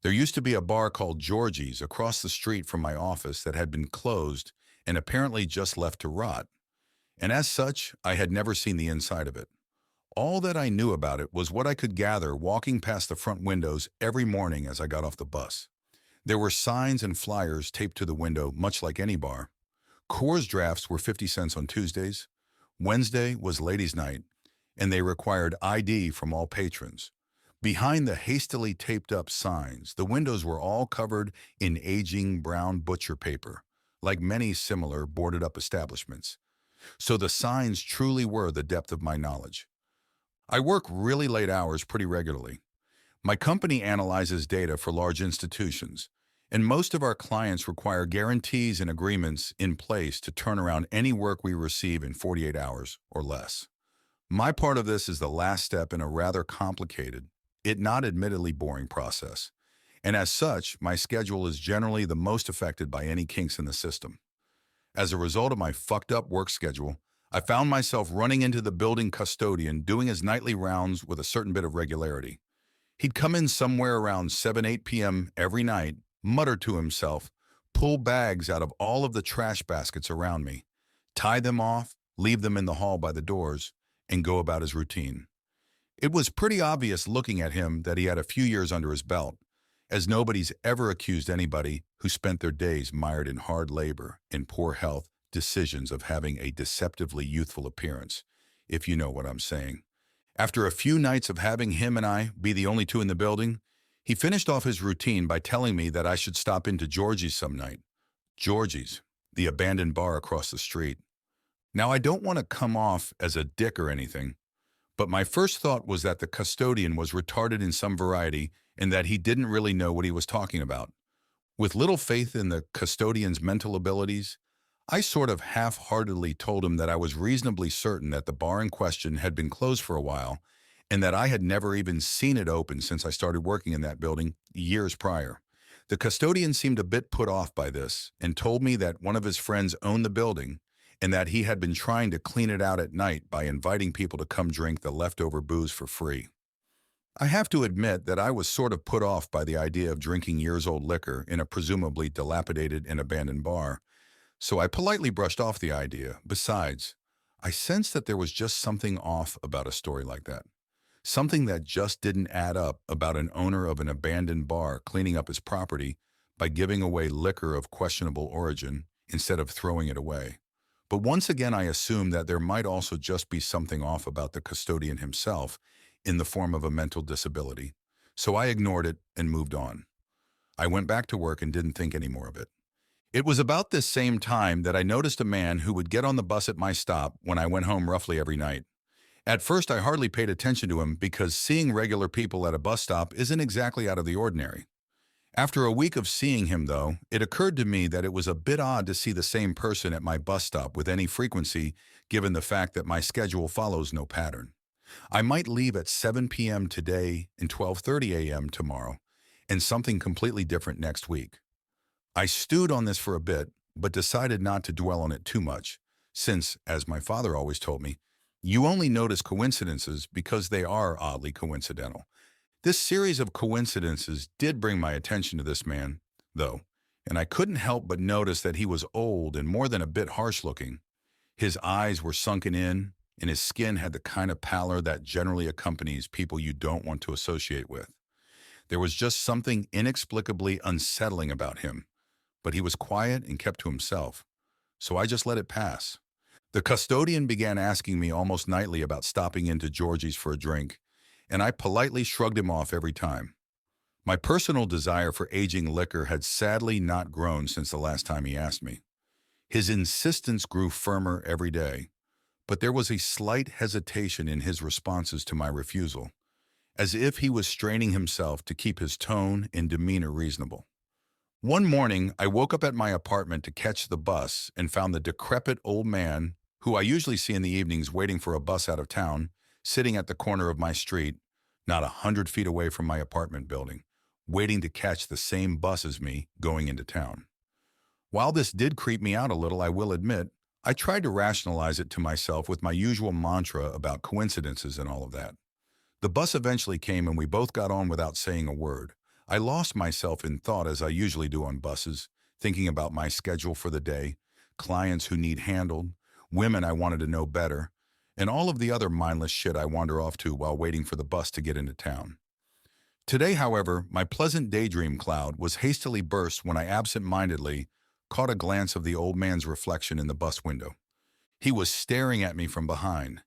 There used to be a bar called Georgie's across the street from my office that had been closed and apparently just left to rot. And as such, I had never seen the inside of it. All that I knew about it was what I could gather walking past the front windows every morning as I got off the bus. There were signs and flyers taped to the window, much like any bar. Coors drafts were 50 cents on Tuesdays. Wednesday was ladies' night, and they required ID from all patrons. Behind the hastily taped up signs, the windows were all covered in aging brown butcher paper, like many similar boarded up establishments. So the signs truly were the depth of my knowledge. I work really late hours pretty regularly. My company analyzes data for large institutions, and most of our clients require guarantees and agreements in place to turn around any work we receive in 48 hours or less. My part of this is the last step in a rather complicated, it not admittedly boring process, and as such, my schedule is generally the most affected by any kinks in the system. As a result of my fucked up work schedule, I found myself running into the building custodian doing his nightly rounds with a certain bit of regularity. He'd come in somewhere around 7, 8 p.m. every night, mutter to himself, pull bags out of all of the trash baskets around me, tie them off, leave them in the hall by the doors, and go about his routine. It was pretty obvious looking at him that he had a few years under his belt, as nobody's ever accused anybody who spent their days mired in hard labor and poor health decisions of having a deceptively youthful appearance, if you know what I'm saying. After a few nights of having him and I be the only two in the building, he finished off his routine by telling me that I should stop into Georgie's some night. Georgie's, the abandoned bar across the street. Now, I don't want to come off as a dick or anything, but my first thought was that the custodian was retarded in some variety and that he didn't really know what he was talking about. With little faith in the custodian's mental abilities, I sort of half-heartedly told him that I was reasonably certain that the bar in question had been closed for a while and that I had never even seen it open since I started working in that building years prior. The custodian seemed a bit put off by this and told me that one of his friends owned the building and that he had been trying to clean it out at night by inviting people to come drink the leftover booze for free. I have to admit that I was sort of put off by the idea of drinking years-old liquor in a presumably dilapidated and abandoned bar, so I politely brushed off the idea. Besides, I sensed that there was just something off about a story like that. Something that just didn't add up about an owner of an abandoned bar cleaning up his property by giving away liquor of questionable origin instead of throwing it away. But once again, I assumed that there might also just be something off about the custodian himself in the form of a mental disability. So I ignored it and moved on. I went back to work and didn't think any more of it. It was about this same time that I noticed a man who would get on the bus at my stop when I went home roughly every night. At first, I hardly paid attention to him because seeing regular people at a bus stop isn't exactly out of the ordinary. After a week of seeing him, though, it occurred to me that it was a bit odd to see the same person at my bus stop with any frequency, given the fact that my schedule follows no pattern. I might leave at 7 p.m. today and 12:30 a.m. tomorrow, and something completely different next week. I stewed on this for a bit, but decided not to dwell on it too much, since, as my father always told me, you only notice coincidences because they are oddly coincidental. This series of coincidences did bring my attention to this man, though, and I couldn't help but notice that he was old and more than a bit harsh-looking. His eyes were sunken in, and his skin had the kind of pallor that generally accompanies people you don't want to associate with. There was just something inexplicably unsettling about him, but he was quiet and kept to himself, so I just let it pass. The custodian began asking me almost nightly about stopping into Georgie's for a drink, and I politely shrugged him off every time. My personal desire for aging liquor had sadly not grown since the last time he asked me. His insistence grew firmer every day, but there was a slight hesitation in his responses to my refusal, as if he was straining himself to keep his tone and demeanor reasonable. One morning, I woke up at my apartment to catch the bus and found the decrepit old man, who I usually see in the evenings waiting for a bus out of town, sitting at the corner of my street, not 100 feet away from my apartment building, waiting to catch the same bus as me going into town. While this did creep me out a little, I will admit, I tried to rationalize it to myself with my usual mantra about coincidences and all of that. The bus eventually came and we both got on without saying a word. I lost myself in thought as I usually do on buses, thinking about my schedule for the day, clients who need handled, women I wanted to know better, and all of the other mindless shit I wander off to while waiting for the bus to get into town. Today, however, my pleasant daydream cloud was hastily burst when I absent-mindedly caught a glance of the old man's reflection in the bus window. He was staring at me from behind,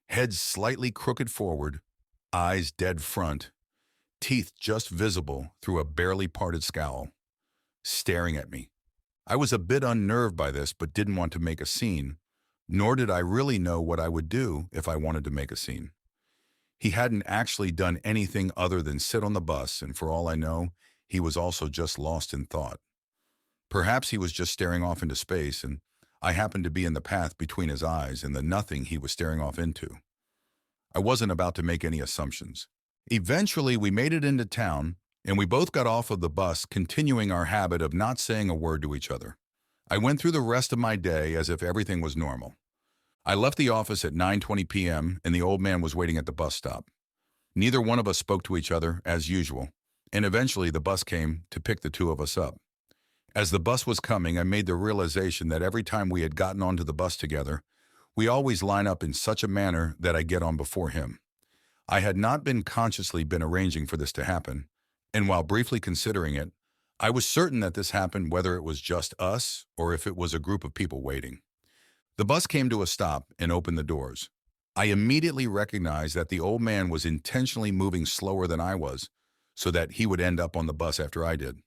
head slightly crooked forward, eyes dead front, teeth just visible through a barely parted scowl, staring at me. I was a bit unnerved by this but didn't want to make a scene, nor did I really know what I would do if I wanted to make a scene. He hadn't actually done anything other than sit on the bus, and for all I know, he was also just lost in thought. Perhaps he was just staring off into space, and I happened to be in the path between his eyes and the nothing he was staring off into. I wasn't about to make any assumptions. Eventually, we made it into town, and we both got off of the bus, continuing our habit of not saying a word to each other. I went through the rest of my day as if everything was normal. I left the office at 9:20 p.m., and the old man was waiting at the bus stop. Neither one of us spoke to each other, as usual, and eventually the bus came to pick the two of us up. As the bus was coming, I made the realization that every time we had gotten onto the bus together, we always line up in such a manner that I get on before him. I had not consciously been arranging for this to happen, and while briefly considering it, I was certain that this happened whether it was just us or if it was a group of people waiting. The bus came to a stop and opened the doors. I immediately recognized that the old man was intentionally moving slower than I was, so that he would end up on the bus after I did.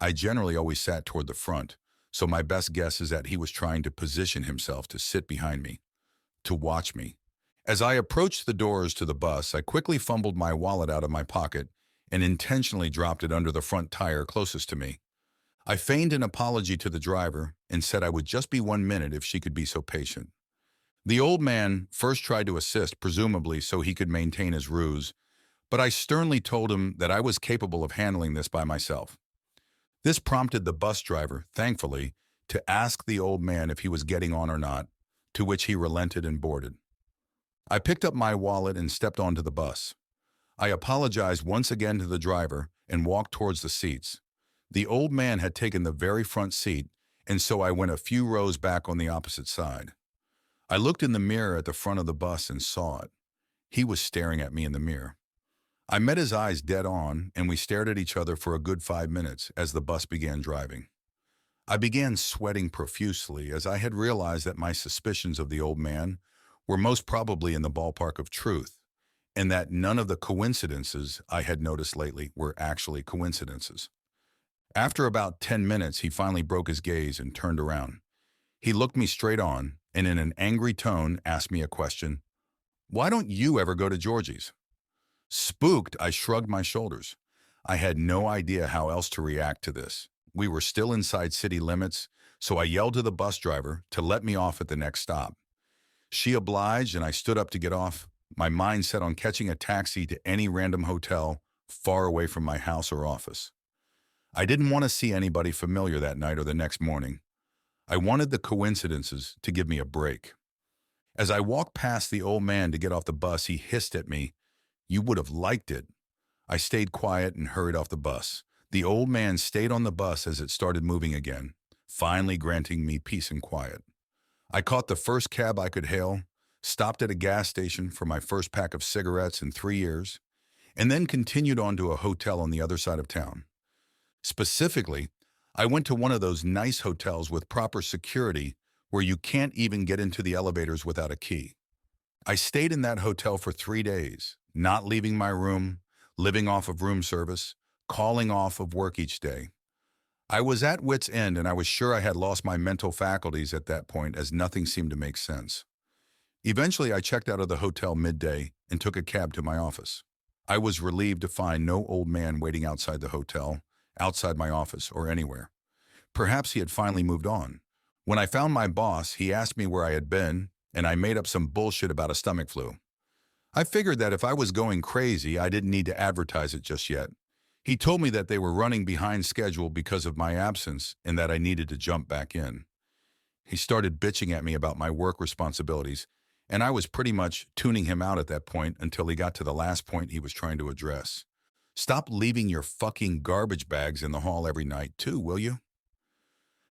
I generally always sat toward the front, so my best guess is that he was trying to position himself to sit behind me, to watch me. As I approached the doors to the bus, I quickly fumbled my wallet out of my pocket and intentionally dropped it under the front tire closest to me. I feigned an apology to the driver and said I would just be 1 minute if she could be so patient. The old man first tried to assist, presumably so he could maintain his ruse, but I sternly told him that I was capable of handling this by myself. This prompted the bus driver, thankfully, to ask the old man if he was getting on or not, to which he relented and boarded. I picked up my wallet and stepped onto the bus. I apologized once again to the driver and walked towards the seats. The old man had taken the very front seat, and so I went a few rows back on the opposite side. I looked in the mirror at the front of the bus and saw it. He was staring at me in the mirror. I met his eyes dead on, and we stared at each other for a good 5 minutes as the bus began driving. I began sweating profusely as I had realized that my suspicions of the old man were most probably in the ballpark of truth, and that none of the coincidences I had noticed lately were actually coincidences. After about 10 minutes, he finally broke his gaze and turned around. He looked me straight on and in an angry tone asked me a question. "Why don't you ever go to Georgie's?" Spooked, I shrugged my shoulders. I had no idea how else to react to this. We were still inside city limits, so I yelled to the bus driver to let me off at the next stop. She obliged and I stood up to get off, my mind set on catching a taxi to any random hotel far away from my house or office. I didn't want to see anybody familiar that night or the next morning. I wanted the coincidences to give me a break. As I walked past the old man to get off the bus, he hissed at me, "You would have liked it." I stayed quiet and hurried off the bus. The old man stayed on the bus as it started moving again, finally granting me peace and quiet. I caught the first cab I could hail, stopped at a gas station for my first pack of cigarettes in 3 years, and then continued on to a hotel on the other side of town. Specifically, I went to one of those nice hotels with proper security where you can't even get into the elevators without a key. I stayed in that hotel for 3 days, not leaving my room, living off of room service, calling off of work each day. I was at wit's end and I was sure I had lost my mental faculties at that point as nothing seemed to make sense. Eventually, I checked out of the hotel midday and took a cab to my office. I was relieved to find no old man waiting outside the hotel, outside my office, or anywhere. Perhaps he had finally moved on. When I found my boss, he asked me where I had been, and I made up some bullshit about a stomach flu. I figured that if I was going crazy, I didn't need to advertise it just yet. He told me that they were running behind schedule because of my absence and that I needed to jump back in. He started bitching at me about my work responsibilities, and I was pretty much tuning him out at that point until he got to the last point he was trying to address. Stop leaving your fucking garbage bags in the hall every night too, will you?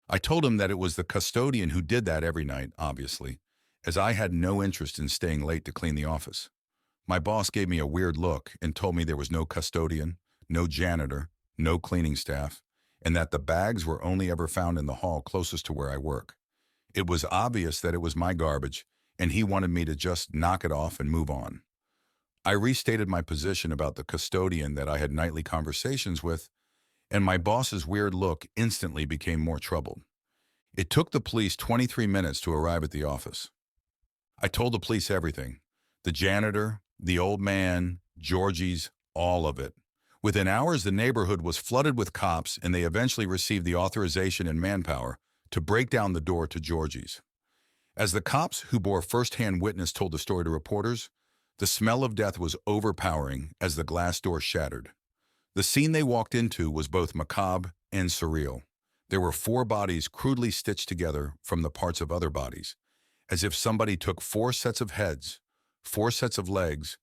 I told him that it was the custodian who did that every night, obviously, as I had no interest in staying late to clean the office. My boss gave me a weird look and told me there was no custodian, no janitor, no cleaning staff, and that the bags were only ever found in the hall closest to where I work. It was obvious that it was my garbage, and he wanted me to just knock it off and move on. I restated my position about the custodian that I had nightly conversations with, and my boss's weird look instantly became more troubled. It took the police 23 minutes to arrive at the office. I told the police everything. The janitor, the old man, Georgie's, all of it. Within hours, the neighborhood was flooded with cops, and they eventually received the authorization and manpower to break down the door to Georgie's. As the cops who bore first-hand witness told the story to reporters, the smell of death was overpowering as the glass door shattered. The scene they walked into was both macabre and surreal. There were 4 bodies crudely stitched together from the parts of other bodies, as if somebody took 4 sets of heads, 4 sets of legs,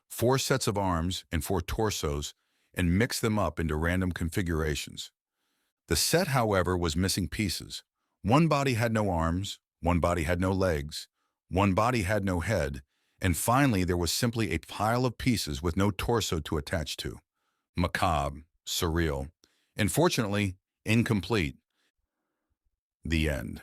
4 sets of arms, and 4 torsos, and mixed them up into random configurations. The set, however, was missing pieces. One body had no arms, one body had no legs, one body had no head, and finally there was simply a pile of pieces with no torso to attach to. Macabre, surreal, and fortunately, incomplete. The end.